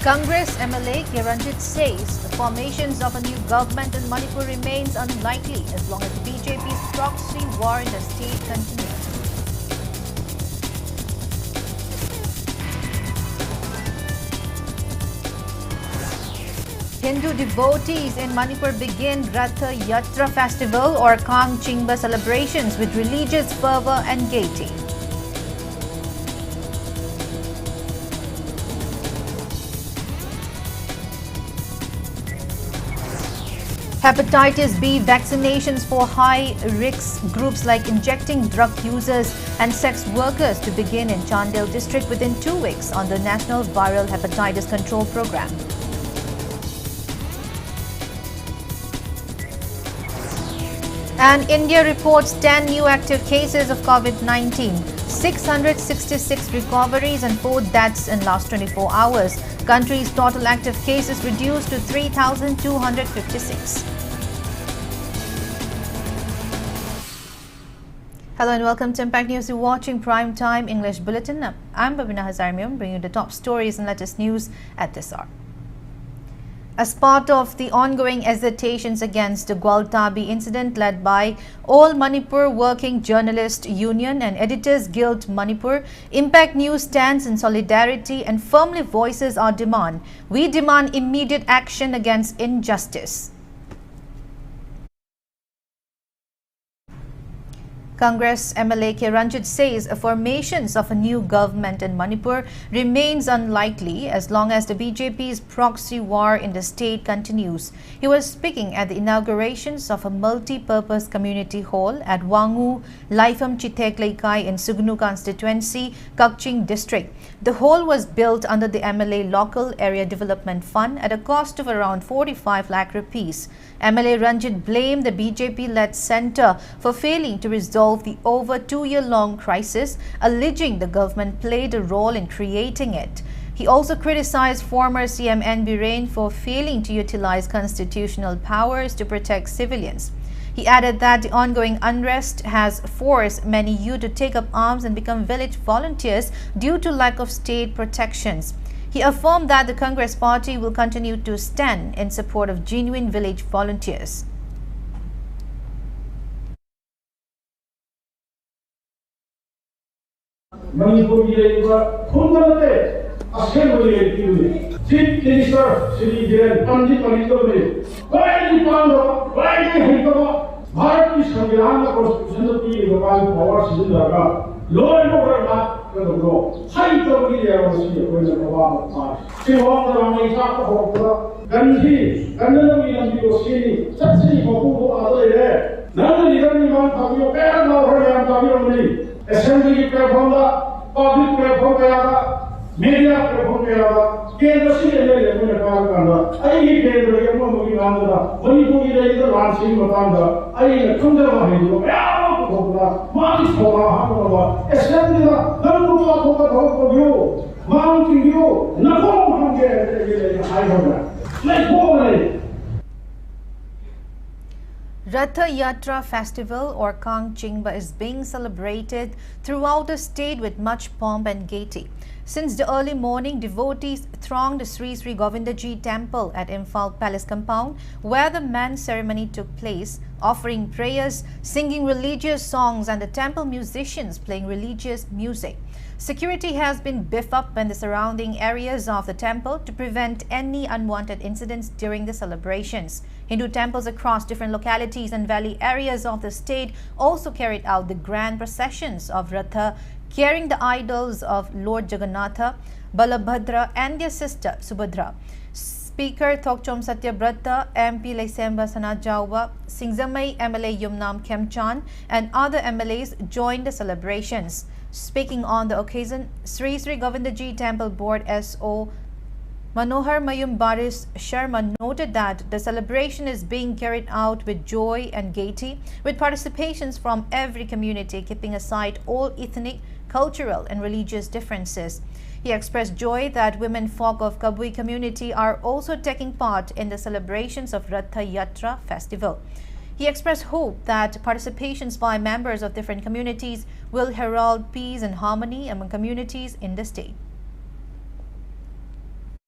Congress MLA Kiranjit says the formations of a new government in Manipur remains unlikely as long as the BJP's proxy war in the state continues. Hindu devotees in Manipur begin Rath Yatra festival or Kang Chingba celebrations with religious fervor and gaiety. Hepatitis B vaccinations for high-risk groups like injecting drug users and sex workers to begin in Chandel district within 2 weeks on the National Viral Hepatitis Control Program. And India reports 10 new active cases of COVID-19, 666 recoveries and 4 deaths in last 24 hours. Country's total active cases reduced to 3,256. Hello and welcome to Impact News. You're watching Prime Time English Bulletin. I'm BABINA, HAJARIMAYUM, bringing you the top stories and latest news at this hour. As part of the ongoing hesitations against the Gwaltabi incident led by All Manipur Working Journalist Union and Editors Guild Manipur, Impact News stands in solidarity and firmly voices our demand. We demand immediate action against injustice. Congress MLA Kiranjit says formations of a new government in Manipur remains unlikely as long as the BJP's proxy war in the state continues. He was speaking at the inaugurations of a multi-purpose community hall at Wangu Laifam Chitek Laikai in Sugnu constituency, Kakching district. The hall was built under the MLA Local Area Development Fund at a cost of around 45 lakh rupees. MLA Ranjit blamed the BJP-led centre for failing to resolve the over 2-year-long crisis, alleging the government played a role in creating it. He also criticized former CM N. Biren for failing to utilize constitutional powers to protect civilians. He added that the ongoing unrest has forced many youth to take up arms and become village volunteers due to lack of state protections. He affirmed that the Congress party will continue to stand in support of genuine village volunteers. Manipur Kunglai Assembly Chief Minister Shri Jiren Pandit Manipur Why Pando Why Hikama Bharati Samvidhana Constitution की भगवान power सिद्ध लगा law and order ना करो high तो भी ये वाली कोई ना प्रभाव पड़ा सिवान तो हमें इतना तो होगा गंदी गंदे भी गंदी को सीनी सबसे महत्वपूर्ण आदत है ना तो निधन निवान ताबियों पैर ना हो रहे हैं ताबियों नहीं assembly की प्लेटफॉर्म दा public प्लेटफॉर्म पे आगा media प्लेटफॉर्म पे आगा केंद्र से ले मुझे काम करना आई केंद्र के मुझे काम करना वही कोई रही तो लांचिंग बताऊंगा आई कुंदर वाले जो यार को होगा मालिश होगा हम होगा assembly दा नंबर को होगा को व्यू माउंटिंग व्यू नको हम के ये आई होगा नहीं बोले Rath Yatra festival or Kang Chingba is being celebrated throughout the state with much pomp and gaiety. Since the early morning, devotees thronged Sri Sri Govindaji temple at Imphal Palace compound where the main ceremony took place, offering prayers, singing religious songs and the temple musicians playing religious music. Security has been beefed up in the surrounding areas of the temple to prevent any unwanted incidents during the celebrations. Hindu temples across different localities and valley areas of the state also carried out the grand processions of Ratha, carrying the idols of Lord Jagannatha, Balabhadra and their sister Subhadra. Speaker Thokchom Satyabrata, MP Laisemba Sanajauba, Singzamai MLA Yumnam Khemchan and other MLAs joined the celebrations. Speaking on the occasion, Sri Sri Govindaji Temple Board SO HAJARIMAYUM Baris Sharma noted that the celebration is being carried out with joy and gaiety, with participations from every community, keeping aside all ethnic, cultural and religious differences. He expressed joy that women folk of Kabui community are also taking part in the celebrations of Rath Yatra festival. He expressed hope that participations by members of different communities will herald peace and harmony among communities in the state.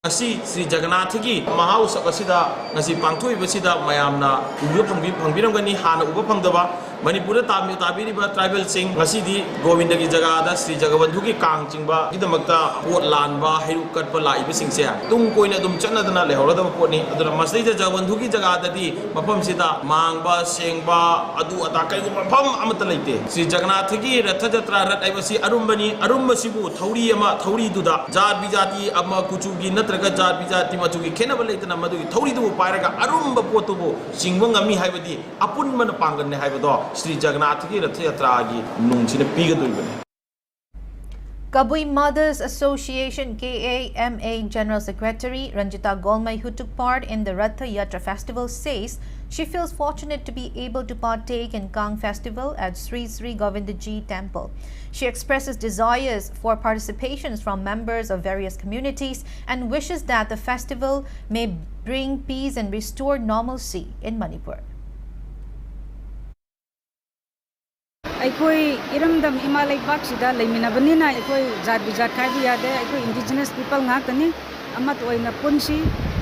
Asi Sri Jagannathagi Mahausak asida ngasi pangthui basida mayamna uba pangbiramgani hana uba pangdaba Manipur tabiriba tribal sing ngasi Govindagi jagada Sri Jagabandhugi kang chingba idamakta pot lanba heru katpa laiba singse tung koina dum chanadana lehoradaba potni adura masri Jagabandhugi jagada di mafam sida mangba sengba adu atakai mafam amata laite Sri Jagannathagi Rath Yatra rat aibasi arumbasibu thauri ama thauri duda jar bijati ama kuchugi natraga jar bijati machugi khenaba leitana madui thauri du pairaga arumba potubu singwangami haibadi apun man pangan ne haibado Sri Jagannathagi Rath Yatra gi nungchine pigadoibane. Kabui Mothers Association KAMA General Secretary Ranjita Golmai, who took part in the Rath Yatra festival, says she feels fortunate to be able to partake in Kang festival at Sri Sri Govindaji temple. She expresses desires for participations from members of various communities and wishes that the festival may bring peace and restore normalcy in Manipur. Aikoi iramdam Himalay baksida laiminabanina aikoi jat bijat khaibi yade aikoi indigenous people ngakani amat oina punsi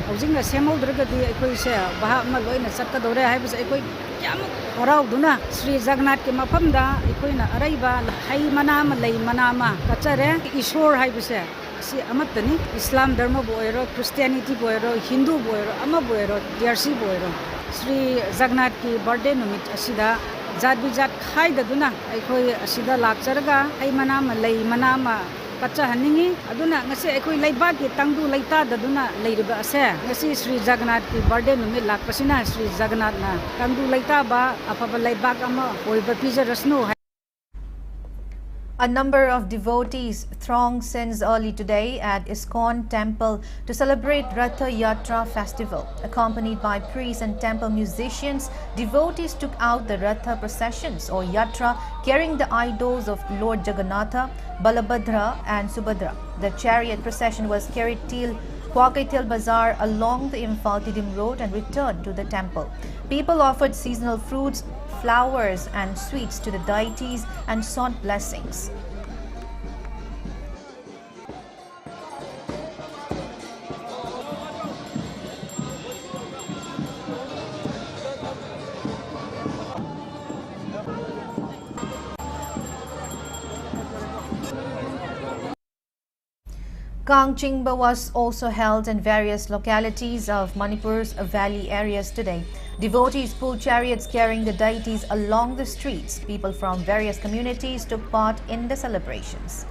hojingna semaudragadi aikoi se baha ma loina satkadore haibas aikoi yam harauduna Sri Jagannath ke mafamda aikoina araiba hai manama lei manama kachare ishor haibase si amatani Islam dharma boiro Christianity boiro Hindu boiro ama boiro DRC boiro Sri Jagannath ki birthday numit asida Jat bijat khai daduna aikoi asida lakcharga ai manama lei manama kacha haningi aduna ngase aikoi leiba ki tangdu leita daduna leiriba ase ngasi Sri Jagannath ki birthday numit lakpasina Sri Jagannath na tangdu leita ba afaba leiba ama oiba pijarasnu. A number of devotees thronged since early today at ISKCON temple to celebrate Rath Yatra festival. Accompanied by priests and temple musicians, devotees took out the Ratha processions or Yatra carrying the idols of Lord Jagannatha, Balabhadra and Subhadra. The chariot procession was carried till Kwakaitil Bazaar along the Imphal-Tidim road and returned to the temple. People offered seasonal fruits, flowers and sweets to the deities and sought blessings. Kang Chingba was also held in various localities of Manipur's valley areas today. Devotees pulled chariots carrying the deities along the streets. People from various communities took part in the celebrations.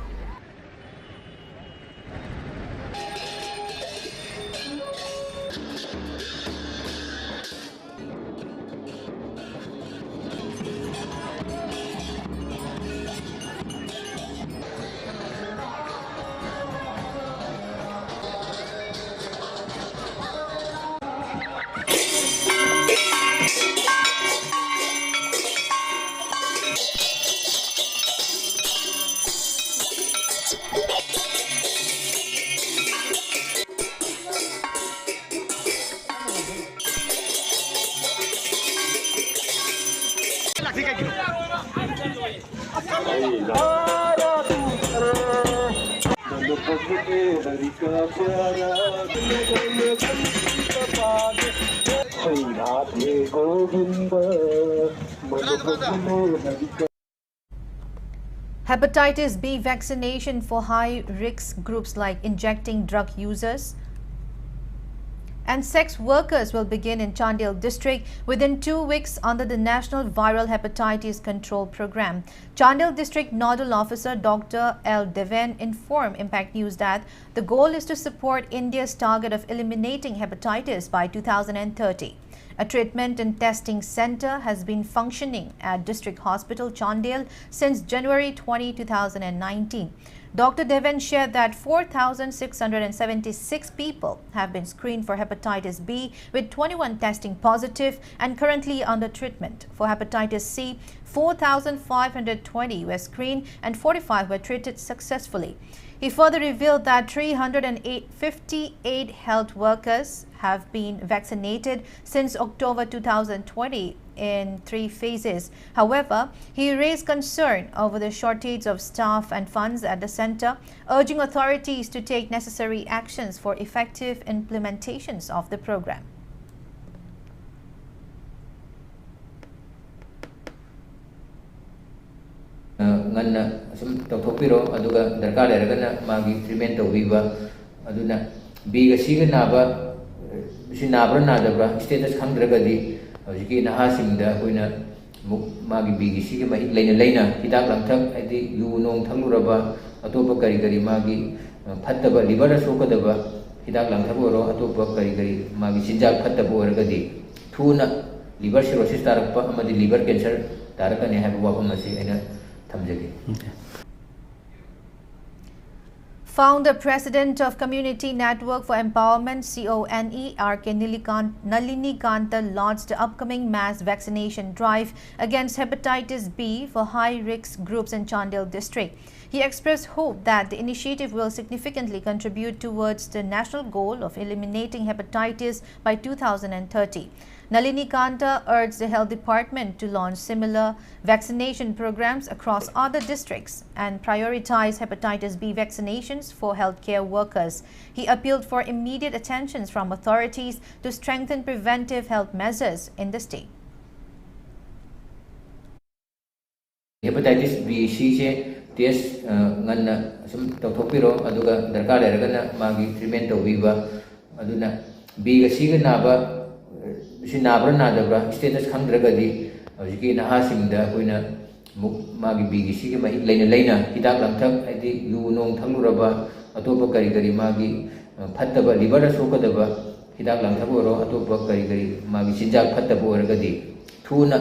Hepatitis B vaccination for high-risk groups like injecting drug users and sex workers will begin in Chandel district within 2 weeks under the National Viral Hepatitis Control Program. Chandel district nodal officer Dr. L. Deven informed Impact News that the goal is to support India's target of eliminating hepatitis by 2030. A treatment and testing center has been functioning at District Hospital Chandel since January 20, 2019. Dr. Deven shared that 4,676 people have been screened for hepatitis B, with 21 testing positive and currently under treatment. For hepatitis C, 4,520 were screened and 45 were treated successfully. He further revealed that 358 health workers have been vaccinated since October 2020 in 3 phases. However, he raised concern over the shortage of staff and funds at the center, urging authorities to take necessary actions for effective implementations of the program. Nganna sum tawthokpiro aduga darkar leragana magi treatment tawbiba aduna biga siga naba si nabra nadabra status khangdragadi hojiki naha singda koina magi bigi siga mai leina hidak langthak adi yu nong thangluraba atopa kari kari magi phattaba liver sokadaba hidak langthak oro atopa kari kari magi sinjak phattaba oragadi thuna liver cirrhosis tarakpa amadi liver cancer tarakani haba wapam asi aina Founder President of Community Network for Empowerment CONE RK Nalini Kanta launched the upcoming mass vaccination drive against hepatitis B for high-risk groups in Chandel district. He expressed hope that the initiative will significantly contribute towards the national goal of eliminating hepatitis by 2030. Nalini Kanta urged the Health Department to launch similar vaccination programs across other districts and prioritize hepatitis B vaccinations for healthcare workers. He appealed for immediate attention from authorities to strengthen preventive health measures in the state. Hepatitis B test nganna sum tawthokpiro aduga darkar leragana magi treatment tawbiba aduna B siga naba si nabra nadabra status khangdragadi hojiki naha singda koina magi bigi siga mai leina hidak langthak adi yu nong thangluraba atopa kari kari magi phattaba liver sokadaba hidak langthak oro atopa kari kari magi sinjak phattaba oragadi thuna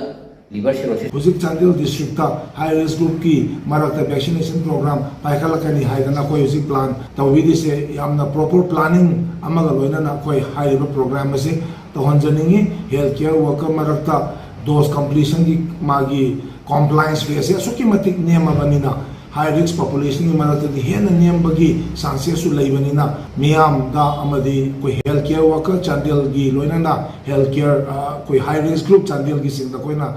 liver cirrhosis Hujik Chandel district ta high risk group ki marakta vaccination program paikhalakani haidana koi hujik plan tawidi se yamna proper planning amaga loina na koi high river program ase tohanjaningi healthcare worker marakta dose completion ki magi compliance rate ase suki matik nema banina high risk population ki marakta di hena niyam bagi sanse su leibanina miyam da amadi koi healthcare worker Chandel gi loina na healthcare koi high risk group Chandel gi singda koina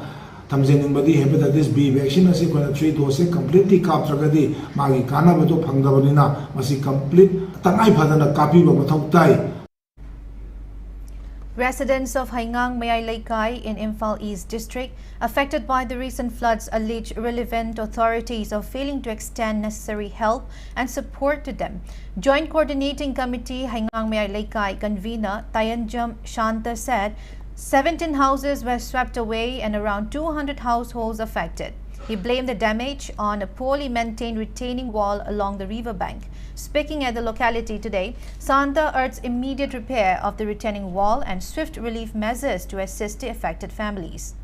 Tamzeningbadi hepatitis B vaccine asi kona 3 dose completely kaptragadi magi kana bado phangdabanina masi complete tangai phadana kapi ba mathau tai. Residents of Haingang Mayalaikai in Imphal East District affected by the recent floods allege relevant authorities of failing to extend necessary help and support to them. Joint Coordinating Committee Haingang Mayalaikai convener Tayanjam Shanta said 17 houses were swept away and around 200 households affected. He blamed the damage on a poorly maintained retaining wall along the riverbank. Speaking at the locality today, Santa urged immediate repair of the retaining wall and swift relief measures to assist the affected families.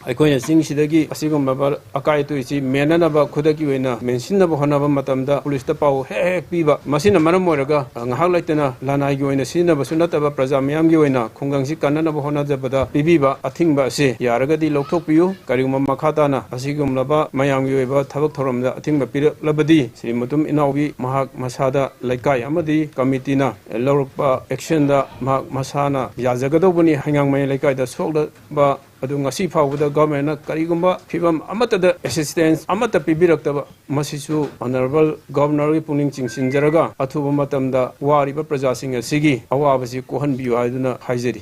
ꯑꯩꯈꯣꯏꯅ ꯆꯤꯡꯁꯤꯗꯒꯤ ꯑꯁꯤꯒꯨꯝꯕ ꯑꯀꯥꯏ ꯑꯇꯣꯏꯁꯤ ꯃꯦꯟꯅꯅꯕ ꯈꯨꯗꯛꯀꯤ ꯑꯣꯏꯅ ꯃꯦꯟꯁꯤꯟꯅꯕ ꯍꯣꯠꯅꯕ ꯃꯇꯝꯗ ꯄꯨꯂꯤꯁꯇ ꯄꯥꯎ ꯍꯦꯛ ꯄꯤꯕ ꯃꯁꯤꯅ ꯃꯔꯝ ꯑꯣꯏꯔꯒ ꯉꯥꯏꯍꯥꯛ ꯂꯩꯇꯅ ꯂꯅꯥꯏꯒꯤ ꯑꯣꯏꯅ ꯁꯤꯖꯤꯟꯅꯕꯁꯨ ꯅꯠꯇꯕ ꯄ꯭ꯔꯖꯥ ꯃꯌꯥꯝꯒꯤ ꯑꯣꯏꯅ ꯈꯨꯡꯒꯪꯁꯤ ꯀꯟꯅꯅꯕ ꯍꯣꯠꯅꯖꯕꯗ ꯄꯤꯕꯤꯕ ꯑꯊꯤꯡꯕ ꯑꯁꯤ ꯌꯥꯔꯒꯗꯤ ꯂꯧꯊꯣꯛꯄꯤꯌꯨ ꯀꯔꯤꯒꯨꯝꯕ ꯃꯈꯥ ꯇꯥꯅ ꯑꯁꯤꯒꯨꯝꯂꯕ ꯃꯌꯥꯝꯒꯤ ꯑꯣꯏꯕ ꯊꯕꯛ ꯊꯧꯔꯝꯗ ꯑꯊꯤꯡꯕ ꯄꯤꯔꯛꯂꯕꯗꯤ ꯁꯤ ꯃꯇꯨꯡ ꯏꯟꯅꯥꯎꯒꯤ ꯃꯍꯥꯛ ꯃꯁꯥꯗ ꯂꯩꯀꯥꯏ ꯑꯃꯗꯤ ꯀꯃꯤꯇꯤꯅ ꯂꯧꯔꯛꯄ ꯑꯦꯛꯁꯟꯗ ꯃꯍꯥꯛ ꯃꯁꯥꯅ ꯌꯥꯖꯒꯗꯧꯕꯅꯤ ꯍꯩꯉꯥꯡ ꯃꯌꯥꯏ ꯂꯩꯀꯥꯏꯗ ꯁꯣꯛꯂꯕ ꯑꯗꯨ ꯉꯁꯤ ꯐꯥꯎꯕꯗ ꯒꯚꯔꯟꯃꯦꯟꯠꯅ ꯀꯔꯤꯒꯨꯝꯕ ꯐꯤꯕꯝ ꯑꯃꯠꯇꯗ ꯑꯦꯁꯤꯁꯇꯦꯟꯁ ꯑꯃꯠꯇ ꯄꯤꯕꯤꯔꯛꯇꯕ ꯃꯁꯤꯁꯨ ꯑꯣꯅꯔꯦꯕꯜ ꯒꯚꯔꯅꯔꯒꯤ ꯄꯨꯛꯅꯤꯡ ꯆꯤꯡꯁꯤꯟꯖꯔꯒ ꯑꯊꯨꯕ ꯃꯇꯝꯗ ꯋꯥꯔꯤꯕ ꯄ꯭ꯔꯖꯥꯁꯤꯡ ꯑꯁꯤꯒꯤ ꯑꯋꯥꯕꯁꯤ ꯀꯣꯛꯍꯟꯕꯤꯌꯨ ꯍꯥꯏꯗꯨꯅ ꯍꯥꯏꯖꯔꯤ.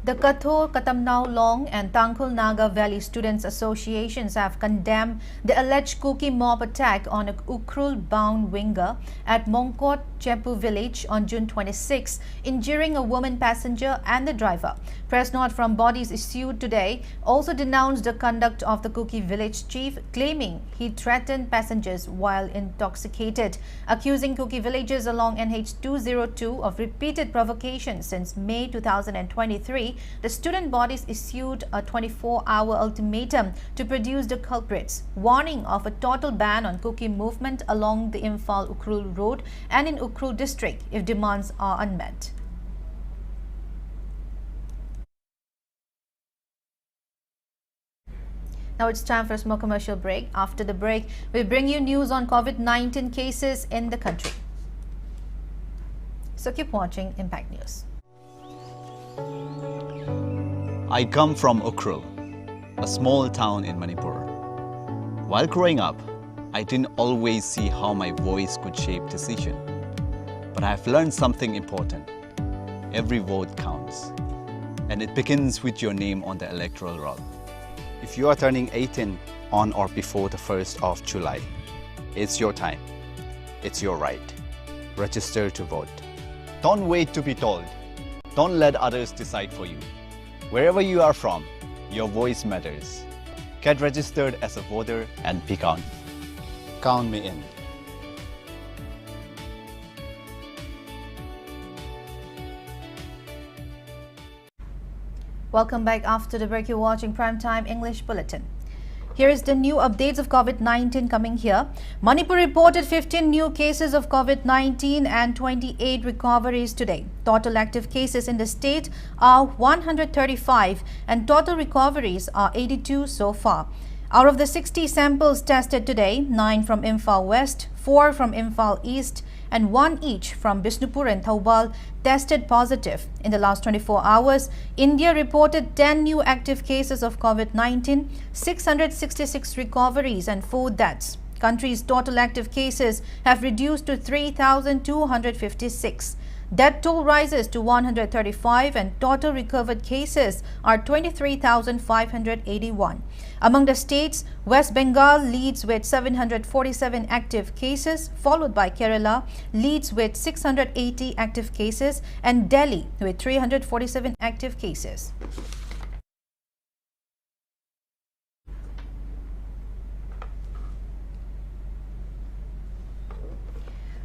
The Kathor, Katamnao Long and Tangkhul Naga Valley Students Associations have condemned the alleged Kuki mob attack on a Ukhrul-bound winger at Mongkot, Chepu village on June 26, injuring a woman passenger and the driver. Press note from bodies issued today also denounced the conduct of the Kuki village chief, claiming he threatened passengers while intoxicated, accusing Kuki villagers along NH202 of repeated provocation since May 2023. The student bodies issued a 24-hour ultimatum to produce the culprits, warning of a total ban on Kuki movement along the Imphal-Ukhrul road and in Ukhrul district if demands are unmet. Now it's time for a small commercial break. After the break, we bring you news on COVID-19 cases in the country. So keep watching Impact News. I come from Ukhrul, a small town in Manipur. While growing up, I didn't always see how my voice could shape decision. But I've learned something important. Every vote counts. And it begins with your name on the electoral roll. If you are turning 18 on or before the 1st of July, it's your time. It's your right. Register to vote. Don't wait to be told. Don't let others decide for you. Wherever you are from, your voice matters. Get registered as a voter and be counted. Count me in. Welcome back. After the break, you're watching Primetime English Bulletin. Here is the new updates of COVID-19 coming here. Manipur reported 15 new cases of COVID-19 and 28 recoveries today. Total active cases in the state are 135 and total recoveries are 82 so far. Out of the 60 samples tested today, 9 from Imphal West, 4 from Imphal East, and 1 each from Bishnupur and Thoubal tested positive. In the last 24 hours, India reported 10 new active cases of COVID-19, 666 recoveries and 4 deaths. Country's total active cases have reduced to 3,256. Death toll rises to 135 and total recovered cases are 23,581. Among the states, West Bengal leads with 747 active cases, followed by Kerala leads with 680 active cases and Delhi with 347 active cases.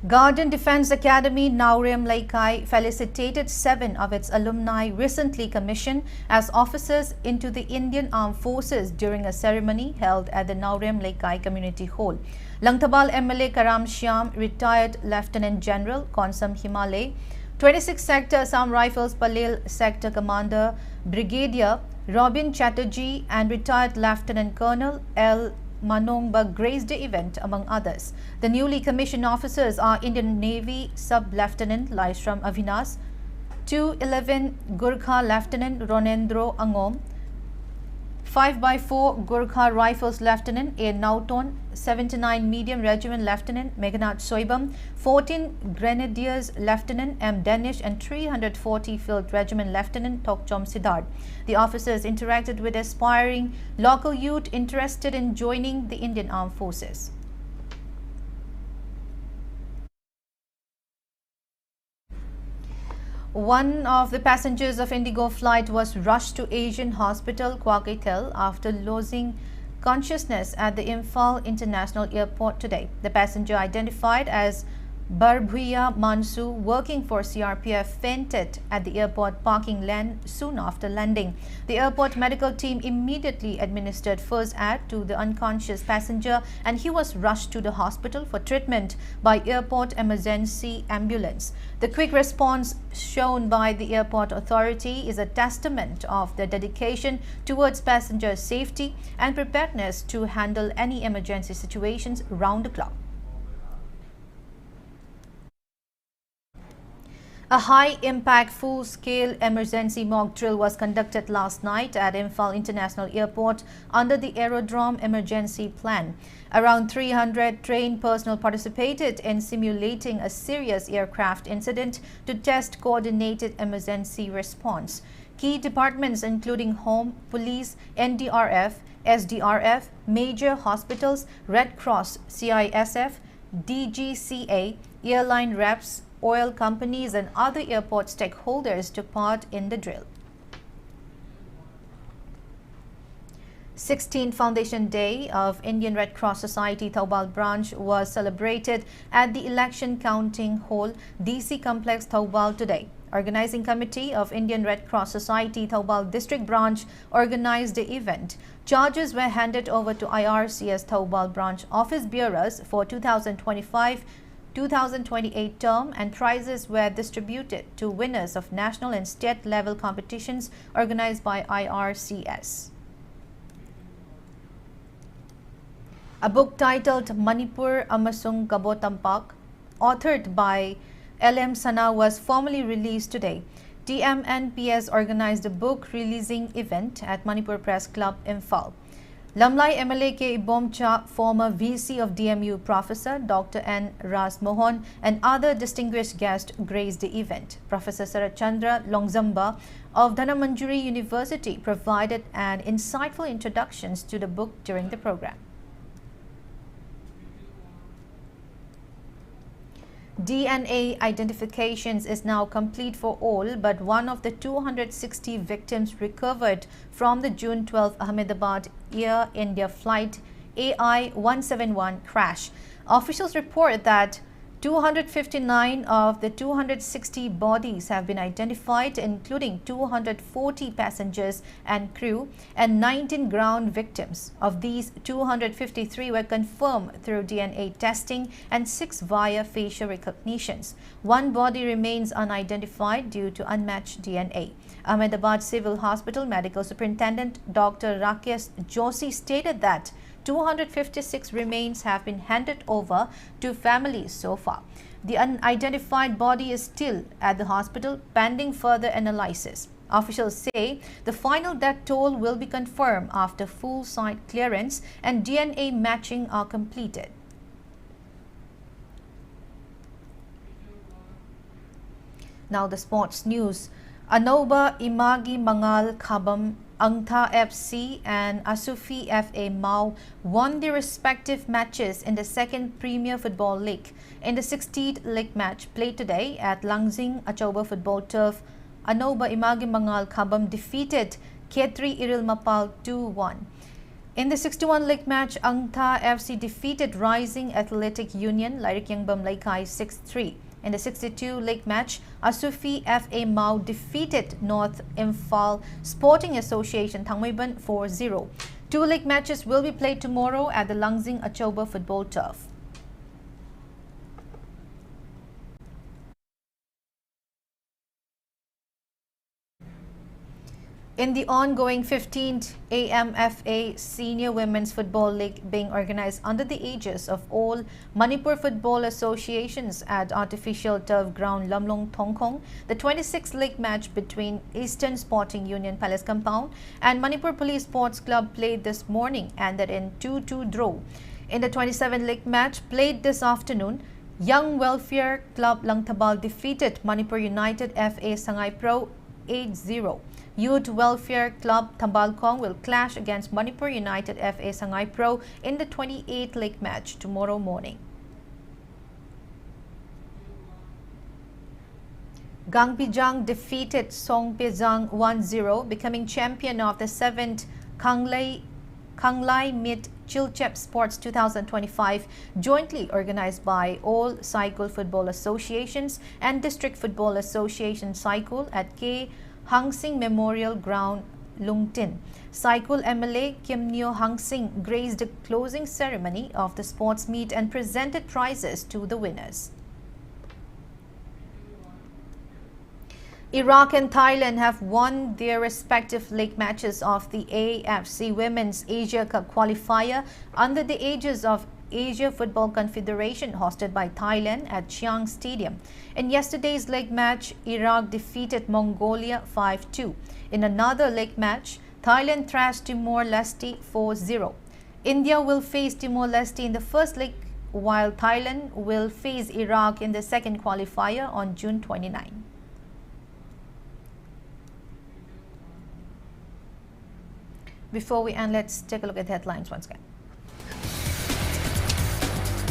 Guardian Defence Academy Naurem Laikai felicitated 7 of its alumni recently commissioned as officers into the Indian Armed Forces during a ceremony held at the Naurem Laikai Community Hall. Langtabal MLA Karam Shyam, retired Lieutenant General Konsam Himalay, 26th Sector Assam Rifles Palil Sector Commander Brigadier Robin Chatterjee and retired Lieutenant Colonel L. Manongba graced the event, among others. The newly commissioned officers are Indian Navy Sub-Lieutenant Laishram Avinas, 211 Gurkha Lieutenant Ronendro Angom, 5x4 Gurkha Rifles Lieutenant A. Nauton, 79 Medium Regiment Lieutenant Meghnad Soibam, 14 Grenadiers Lieutenant M. Danish and 340 Field Regiment Lieutenant Tokchom Siddharth. The officers interacted with aspiring local youth interested in joining the Indian Armed Forces. One of the passengers of Indigo flight was rushed to Asian Hospital, Kwakitel, after losing consciousness at the Imphal International Airport today. The passenger, identified as Barbhuya Mansu, working for CRPF, fainted at the airport parking lane soon after landing. The airport medical team immediately administered first aid to the unconscious passenger and he was rushed to the hospital for treatment by airport emergency ambulance. The quick response shown by the airport authority is a testament of their dedication towards passenger safety and preparedness to handle any emergency situations round the clock. A high-impact, full-scale emergency mock drill was conducted last night at Imphal International Airport under the Aerodrome Emergency Plan. Around 300 trained personnel participated in simulating a serious aircraft incident to test coordinated emergency response. Key departments including Home, Police, NDRF, SDRF, major hospitals, Red Cross, CISF, DGCA, airline reps, oil companies and other airport stakeholders took part in the drill. 16th Foundation Day of Indian Red Cross Society Thoubal branch was celebrated at the Election Counting Hall, DC Complex, Thoubal today. Organizing Committee of Indian Red Cross Society Thoubal District Branch organized the event. Charges were handed over to IRCS Thoubal branch office bearers for 2025-2028 term and prizes were distributed to winners of national and state level competitions organized by IRCS. A book titled Manipur Amasung Kabotampak, authored by LM Sana, was formally released today. TMNPS organized a book releasing event at Manipur Press Club, Imphal. Lamlai MLA K. Ibomcha, former VC of DMU Professor Dr. N. Ras Mohan, and other distinguished guests graced the event. Professor Sarachandra Longzamba of Dhanamanjuri University provided an insightful introduction to the book during the program. DNA identifications is now complete for all but one of the 260 victims recovered from the June 12 Ahmedabad Air India flight AI-171 crash. Officials report that 259 of the 260 bodies have been identified, including 240 passengers and crew and 19 ground victims. Of these, 253 were confirmed through DNA testing and 6 via facial recognitions. One body remains unidentified due to unmatched DNA. Ahmedabad Civil Hospital Medical Superintendent Dr. Rakesh Joshi stated that 256 remains have been handed over to families so far. The unidentified body is still at the hospital pending further analysis. Officials say the final death toll will be confirmed after full site clearance and DNA matching are completed. Now the sports news. Anoba Imagi Mangal Khabam, Angtha FC and Asufi FA Mau won their respective matches in the second Premier Football League. In the 16th league match played today at Langzing Achoba Football Turf, Anoba Imagi Mangal Khabam defeated Ketri Iril Mapal 2-1. In the 61 league match, Angtha FC defeated Rising Athletic Union Lairikyangban Laikai 6-3. In the 62 league match, Asufi FA Mau defeated North Imphal Sporting Association Thangmaiban 4-0. 2 league matches will be played tomorrow at the Langzing Achoba Football Turf. In the ongoing 15th AMFA Senior Women's Football League being organized under the aegis of all Manipur Football Associations at Artificial Turf Ground Lamlong Thongkong, the 26th league match between Eastern Sporting Union Palace Compound and Manipur Police Sports Club played this morning ended in 2-2 draw. In the 27th league match played this afternoon, Young Welfare Club Langtabal defeated Manipur United FA Sangay Pro 8-0. Youth Welfare Club Tambalkong will clash against Manipur United FA Sangay Pro in the 28th league match tomorrow morning. Gangpijang defeated Songpejang 1-0, becoming champion of the 7th Kunglai Meet Chilchep Sports 2025, jointly organized by all Cycle Football Associations and District Football Association Cycle at K. Hangsing Memorial Ground, Lungtin. Cycle MLA Kim Neo Hangsing graced the closing ceremony of the sports meet and presented prizes to the winners. Iraq and Thailand have won their respective league matches of the AFC Women's Asia Cup qualifier under the aegis of Asia Football Confederation hosted by Thailand at Chiang Stadium. In yesterday's league match, Iraq defeated Mongolia 5-2. In another league match, Thailand thrashed Timor-Leste 4-0. India will face Timor-Leste in the first leg, while Thailand will face Iraq in the second qualifier on June 29. Before we end, let's take a look at the headlines once again.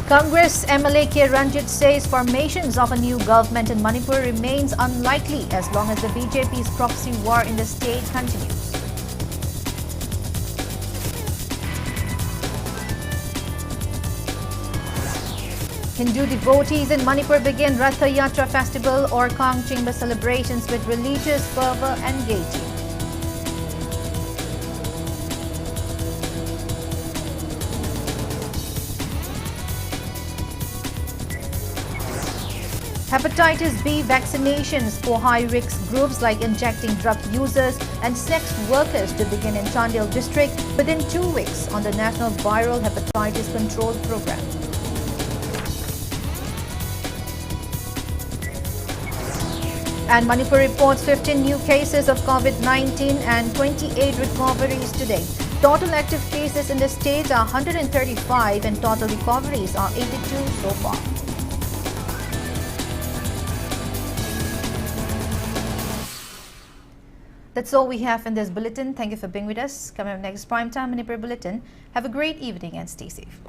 Congress MLA K. Ranjit says formations of a new government in Manipur remains unlikely as long as the BJP's proxy war in the state continues. Hindu devotees in Manipur begin Rath Yatra festival or Kang Chingba celebrations with religious fervor and gaiety. Hepatitis B vaccinations for high-risk groups like injecting drug users and sex workers to begin in Chandel district within 2 weeks on the National Viral Hepatitis Control Program. And Manipur reports 15 new cases of COVID-19 and 28 recoveries today. Total active cases in the state are 135 and total recoveries are 82 so far. That's all we have in this bulletin. Thank you for being with us. Coming up next, Primetime Manipur Bulletin. Have a great evening and stay safe.